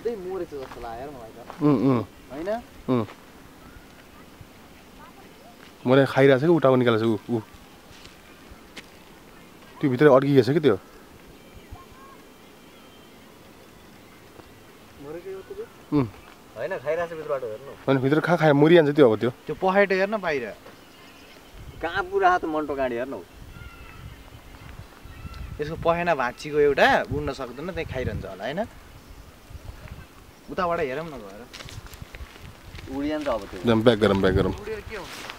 सिधै मरेछ जस्तो लाग्यो मलाई त हैन मैले खाइरहेछ कि उठाएको निकालेछ ऊ त्यो भित्र अड्किएछ कि त्यो मरेको हो त्यो हैन खाइरहेछ भित्रबाट हेर्नु अनि भित्र खाए मरिहाल्छ त्यो अब त्यो पखेटा हेर्न बाहिर कहाँ पुरा त मन्टो गाडी हेर्नु यसको पखेना भाँचिको एउटा उड्न सक्दैन त्यही खाइरहन्छ होला हैन उताबाट हेरौँ न गएर उडिन्छ अब त्यो ब्याक गरौँ उडेर के हुन्छ